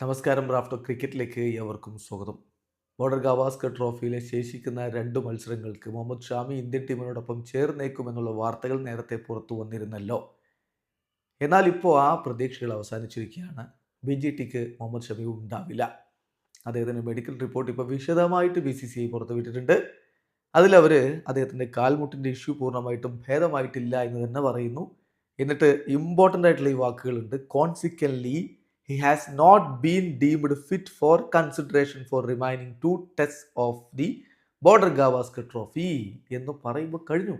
നമസ്കാരം. റാഫ്റ്റോ ക്രിക്കറ്റിലേക്ക് ഏവർക്കും സ്വാഗതം. ബോർഡർ ഗവാസ്കർ ട്രോഫിയിലെ ശേഷിക്കുന്ന 2 മത്സരങ്ങൾക്ക് മുഹമ്മദ് ഷാമി ഇന്ത്യൻ ടീമിനോടൊപ്പം ചേർന്നേക്കുമെന്നുള്ള വാർത്തകൾ നേരത്തെ പുറത്തു വന്നിരുന്നല്ലോ. എന്നാൽ ഇപ്പോൾ ആ പ്രതീക്ഷകൾ അവസാനിച്ചിരിക്കുകയാണ്. BGTക്ക് മുഹമ്മദ് ഷമി ഉണ്ടാവില്ല. അദ്ദേഹത്തിൻ്റെ മെഡിക്കൽ റിപ്പോർട്ട് ഇപ്പോൾ വിശദമായിട്ട് BCCI പുറത്തുവിട്ടിട്ടുണ്ട്. അതിലവർ അദ്ദേഹത്തിൻ്റെ കാൽമുട്ടിൻ്റെ ഇഷ്യൂ പൂർണ്ണമായിട്ടും ഭേദമായിട്ടില്ല എന്ന് തന്നെ പറയുന്നു. എന്നിട്ട് ഇമ്പോർട്ടൻ്റ് ആയിട്ടുള്ള ഈ വാക്കുകളുണ്ട്. Consequently he has not been deemed fit for consideration for remaining 2 tests of the border Gavaskar trophy എന്ന് പറയുമ്പോൾ കഴിഞ്ഞു.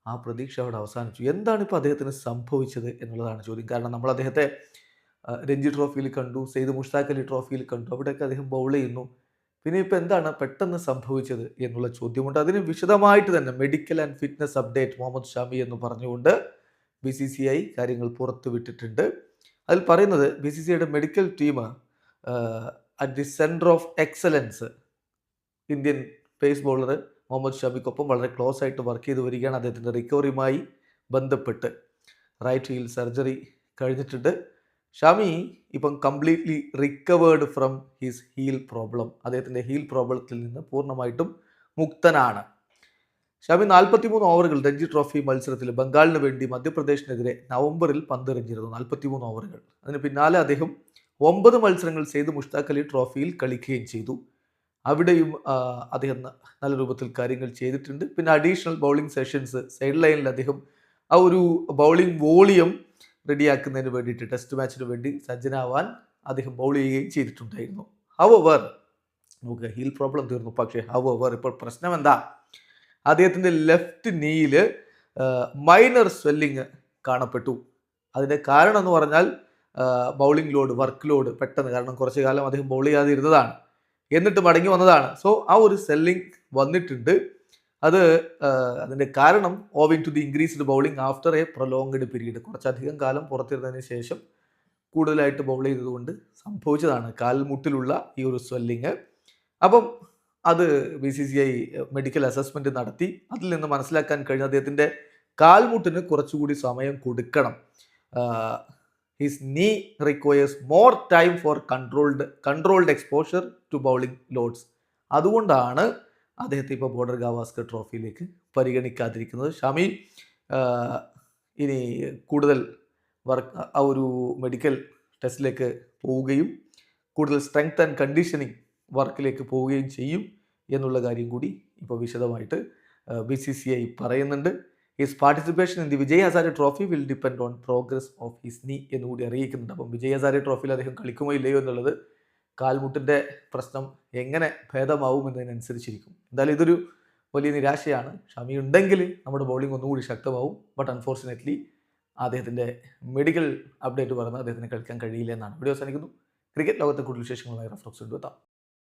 ആ പ്രതീക്ഷ അവിടെ അവസാനിച്ചു. എന്താണ് ഇപ്പോൾ അദ്ദേഹത്തിന് സംഭവിച്ചത് എന്നുള്ളതാണ് ചോദ്യം. കാരണം നമ്മൾ അദ്ദേഹത്തെ രഞ്ജി ട്രോഫിയിൽ കണ്ടു, സെയ്ദ് മുഷ്താഖ് അലി ട്രോഫിയിൽ കണ്ടു, അവിടെയൊക്കെ അദ്ദേഹം ബൗൾ ചെയ്യുന്നു. പിന്നെ ഇപ്പോൾ എന്താണ് പെട്ടെന്ന് സംഭവിച്ചത് എന്നുള്ള ചോദ്യമുണ്ട്. അതിന് വിശദമായിട്ട് തന്നെ medical and fitness update Mohammed Shami എന്ന് പറഞ്ഞുകൊണ്ട് BCCI കാര്യങ്ങൾ പുറത്തുവിട്ടിട്ടുണ്ട്. അതിൽ പറയുന്നത് BCCIയുടെ medical team at the centre of excellence Indian pace bowler Mohammed ഷമിക്കൊപ്പം വളരെ ക്ലോസ് ആയിട്ട് വർക്ക് ചെയ്ത് വരികയാണ്. അദ്ദേഹത്തിൻ്റെ റിക്കവറിയുമായി ബന്ധപ്പെട്ട് റൈറ്റ് ഹീൽ സർജറി കഴിഞ്ഞിട്ടുണ്ട്. ഷമി ഇപ്പം completely recovered from his heel problem. അദ്ദേഹത്തിൻ്റെ ഹീൽ പ്രോബ്ലത്തിൽ നിന്ന് പൂർണ്ണമായിട്ടും മുക്തനാണ്. ഷമി 43 ഓവറുകൾ രഞ്ജി ട്രോഫി മത്സരത്തിൽ ബംഗാളിന് വേണ്ടി മധ്യപ്രദേശിനെതിരെ നവംബറിൽ പന്തെറിഞ്ഞിരുന്നു. 43 ഓവറുകൾ. അതിന് പിന്നാലെ അദ്ദേഹം 9 മത്സരങ്ങൾ സെയ്ദ് മുഷ്താഖ് അലി ട്രോഫിയിൽ കളിക്കുകയും ചെയ്തു. അവിടെയും അദ്ദേഹം നല്ല രൂപത്തിൽ കാര്യങ്ങൾ ചെയ്തിട്ടുണ്ട്. പിന്നെ അഡീഷണൽ ബൗളിംഗ് സെഷൻസ് സൈഡ് ലൈനിൽ അദ്ദേഹം ആ ഒരു ബൗളിംഗ് വോളിയം റെഡിയാക്കുന്നതിന് വേണ്ടിയിട്ട് ടെസ്റ്റ് മാച്ചിന് വേണ്ടി സജ്ജനാവാൻ അദ്ദേഹം ബൗൾ ചെയ്യുകയും ചെയ്തിട്ടുണ്ടായിരുന്നു. ഹൗവർ നമുക്ക് ഹീൽ പ്രോബ്ലം തീർന്നു. പക്ഷേ ഹൗവർ ഇപ്പോൾ പ്രശ്നം എന്താ? അദ്ദേഹത്തിൻ്റെ ലെഫ്റ്റ് നീയിൽ മൈനർ സ്വെല്ലിങ് കാണപ്പെട്ടു. അതിൻ്റെ കാരണം എന്ന് പറഞ്ഞാൽ ബൗളിംഗ് ലോഡ്, വർക്ക് ലോഡ് പെട്ടെന്ന്, കാരണം കുറച്ച് കാലം അദ്ദേഹം ബൗൾ ചെയ്യാതെ ഇരുന്നതാണ്, എന്നിട്ട് മടങ്ങി വന്നതാണ്. സോ ആ ഒരു സ്വെല്ലിങ് വന്നിട്ടുണ്ട്. അത് അതിൻ്റെ കാരണം owing to the increased bowling after a prolonged period. കുറച്ചധികം കാലം പുറത്തിരുന്നതിന് ശേഷം കൂടുതലായിട്ട് ബൗൾ ചെയ്തതുകൊണ്ട് സംഭവിച്ചതാണ് കാൽമുട്ടിലുള്ള ഈ ഒരു സ്വെല്ലിങ്. അപ്പം അത് BCCI മെഡിക്കൽ അസസ്മെൻറ്റ് നടത്തി. അതിൽ നിന്ന് മനസ്സിലാക്കാൻ കഴിഞ്ഞ അദ്ദേഹത്തിൻ്റെ കാൽമുട്ടിന് കുറച്ചുകൂടി സമയം കൊടുക്കണം. His knee requires more time for controlled exposure to bowling loads. അതുകൊണ്ടാണ് അദ്ദേഹത്തെ ഇപ്പോൾ ബോർഡർ ഗവാസ്കർ ട്രോഫിയിലേക്ക് പരിഗണിക്കാതിരിക്കുന്നത്. ഷമി ഇനി കൂടുതൽ ആ ഒരു മെഡിക്കൽ ടെസ്റ്റിലേക്ക് പോവുകയും കൂടുതൽ സ്ട്രെങ്ത് ആൻഡ് കണ്ടീഷനിങ് വർക്കിലേക്ക് പോവുകയും ചെയ്യും എന്നുള്ള കാര്യം കൂടി ഇപ്പോൾ വിശദമായിട്ട് BCCI പറയുന്നുണ്ട്. His participation in the Vijay Hazare trophy will depend on progress of his നീ എന്നുകൂടി അറിയിക്കുന്നുണ്ട്. അപ്പം വിജയ് ഹസാരെ ട്രോഫിയിൽ അദ്ദേഹം കളിക്കുമോ ഇല്ലയോ എന്നുള്ളത് കാൽമുട്ടിൻ്റെ പ്രശ്നം എങ്ങനെ ഭേദമാവും എന്നതിനനുസരിച്ചിരിക്കും. എന്തായാലും ഇതൊരു വലിയ നിരാശയാണ്. ഷമി ഉണ്ടെങ്കിൽ നമ്മുടെ ബൗളിംഗ് ഒന്നുകൂടി ശക്തമാവും. ബട്ട് അൺഫോർച്ചുനേറ്റ്ലി അദ്ദേഹത്തിൻ്റെ മെഡിക്കൽ അപ്ഡേറ്റ് പറഞ്ഞാൽ അദ്ദേഹത്തിന് കളിക്കാൻ കഴിയില്ല എന്നാണ്. വീഡിയോ അവസാനിക്കുന്നു. ക്രിക്കറ്റ് ലോകത്തെ കൂടുതൽ വിശേഷങ്ങളുമായി റഫ്ലോക്സ് എത്താം.